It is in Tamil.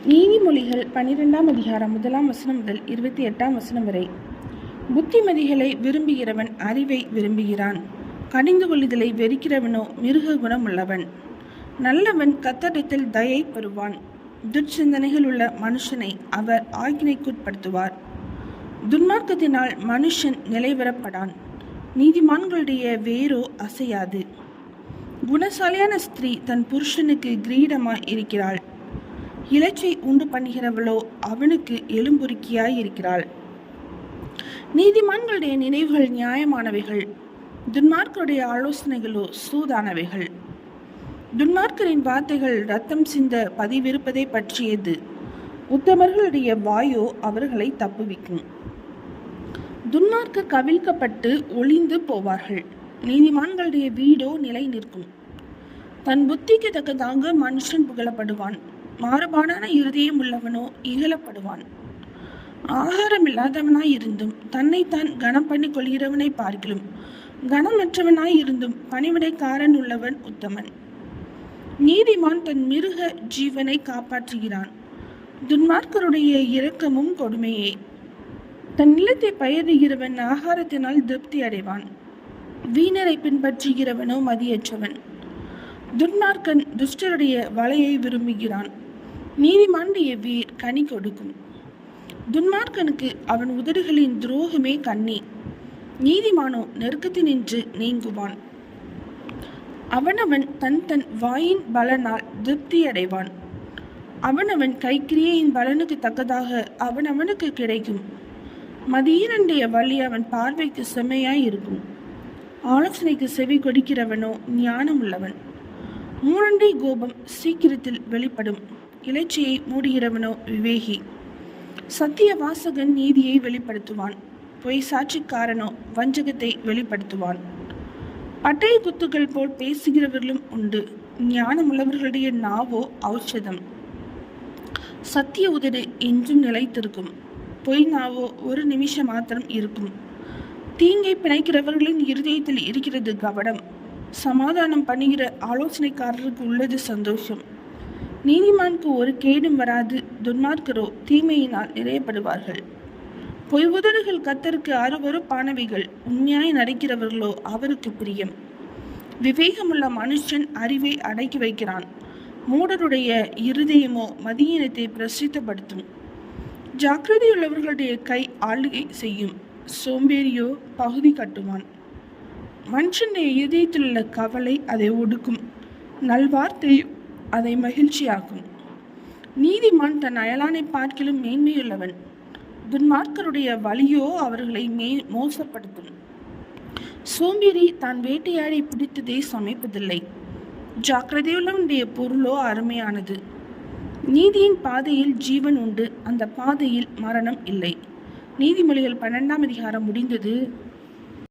நீதிமொழிகள் 12ஆம் அதிகாரம் 1ஆம் வசனம் முதல் 28ஆம் வசனம் வரை. புத்திமதிகளை விரும்புகிறவன் அறிவை விரும்புகிறான், கடிந்து கொள்ளுதலை வெறுக்கிறவனோ மிருக குணம் உள்ளவன். நல்லவன் கர்த்தரிடத்தில் தயை பெறுவான், துர்ச்சிந்தனைகள் உள்ள மனுஷனை அவர் ஆக்கினைக்குட்படுத்துவார். துன்மார்க்கத்தினால் மனுஷன் நிலைவரப்படான், நீதிமான்களுடைய வேரோ அசையாது. குணசாலியான ஸ்திரீ தன் புருஷனுக்கு கிரீடமாய் இருக்கிறாள், இலச்சை உண்டு பண்ணுகிறவளோ அவனுக்கு எலும்புருக்கியாய் இருக்கிறாள். நீதிமான்களுடைய நினைவுகள் நியாயமானவைகள், துன்மார்க்கருடைய ஆலோசனைகளோ சூதானவைகள். துன்மார்க்கரின் வார்த்தைகள் இரத்தம் சிந்த பதிவிருப்பதை பற்றியது, உத்தமர்களுடைய வாயோ அவர்களை தப்புவிக்கும். துன்மார்க்கர் கவிழ்க்கப்பட்டு ஒளிந்து போவார்கள், நீதிமான்களுடைய வீடோ நிலை நிற்கும். தன் புத்திக்கு தக்கதாக மனுஷன் புகழப்படுவான், மாறுபாடான இருதயம் உள்ளவனோ இகழப்படுவான். ஆகாரம் இல்லாதவனாய் இருந்தும் தன்னைத்தான் கனம் பண்ணி கொள்கிறவனை பார்க்கிலும் கனமற்றவனாய் இருந்தும் பணிவிடைக்காரன் உள்ளவன் உத்தமன். நீதிமான் தன் மிருக ஜீவனை காப்பாற்றுகிறான், துன்மார்க்கருடைய இரக்கமும் கொடுமையே. தன் நிலத்தை பயிரிடுகிறவன் ஆகாரத்தினால் திருப்தி அடைவான், வீணரை பின்பற்றுகிறவனோ மதியற்றவன். துன்மார்க்கன் துஷ்டருடைய வலையை விரும்புகிறான், நீதிமானுடைய வீர் கனி கொடுக்கும். துன்மார்க்கனுக்கு அவன் உதடுகளின் துரோகமே கண்ணி, நீதிமானோ நெருக்கத்தினின்று நீங்குவான். அவனவன் தன் தன் வாயின் பலனால் திருப்தி அடைவான், அவனவன் கைக்கிரியையின் பலனுக்கு தக்கதாக அவனவனுக்கு கிடைக்கும். மதியீரனுடைய வழி அவன் பார்வைக்கு செம்மையாய் இருக்கும், ஆலோசனைக்கு செவி கொடுக்கிறவனோ ஞானம் உள்ளவன். மூடனுடைய கோபம் சீக்கிரத்தில் வெளிப்படும், இலச்சையை மூடுகிறவனோ விவேகி. சத்திய வாசகன் நீதியை வெளிப்படுத்துவான், பொய் சாட்சிக்காரனோ வஞ்சகத்தை வெளிப்படுத்துவான். பட்டய குத்துகள் போல் பேசுகிறவர்களும் உண்டு, ஞானமுள்ளவர்களுடைய நாவோ ஔஷதம். சத்திய உதடு என்றும் நிலைத்திருக்கும், பொய் நாவோ ஒரு நிமிஷம் மாத்திரம் இருக்கும். தீங்கை பிணைக்கிறவர்களின் இருதயத்தில் இருக்கிறது கவடம், சமாதானம் பண்ணுகிற ஆலோசனைக்காரருக்கு உள்ளது சந்தோஷம். நீதிமானுக்கு ஒரு கேடும் வராது, துன்மார்க்கரோ தீமையினால் நிறையப்படுவார்கள். பொய் உதடுகள் கர்த்தருக்கு அருவருப்பானவைகள், உண்மையாய் நடக்கிறவர்களோ அவருக்கு பிரியம். விவேகமுள்ள மனுஷன் அறிவை அடக்கி வைக்கிறான், மூடருடைய இருதயமோ மதியீனத்தை பிரசித்தப்படுத்தும். ஜாக்கிரதையுள்ளவர்களுடைய கை ஆளுகை செய்யும், சோம்பேறியோ பகுதி கட்டுவான். மனுஷனுடைய இதயத்தில் உள்ள கவலை அதை ஒடுக்கும், நல்வார்த்தை அதை மகிழ்ச்சியாக்கும். நீதிமான் தன் அயலானை பார்க்கிலும் மேன்மையுள்ளவன், துன்மார்க்கருடைய வழியோ அவர்களை மோசப்படுத்தும். சோம்பேறி தான் வேட்டையாடி பிடித்ததை சமைப்பதில்லை, ஜாக்கிரதையுள்ளவனுடைய பொருளோ அருமையானது. நீதியின் பாதையில் ஜீவன் உண்டு, அந்த பாதையில் மரணம் இல்லை. நீதிமொழிகள் 12ஆம் அதிகாரம் முடிந்தது.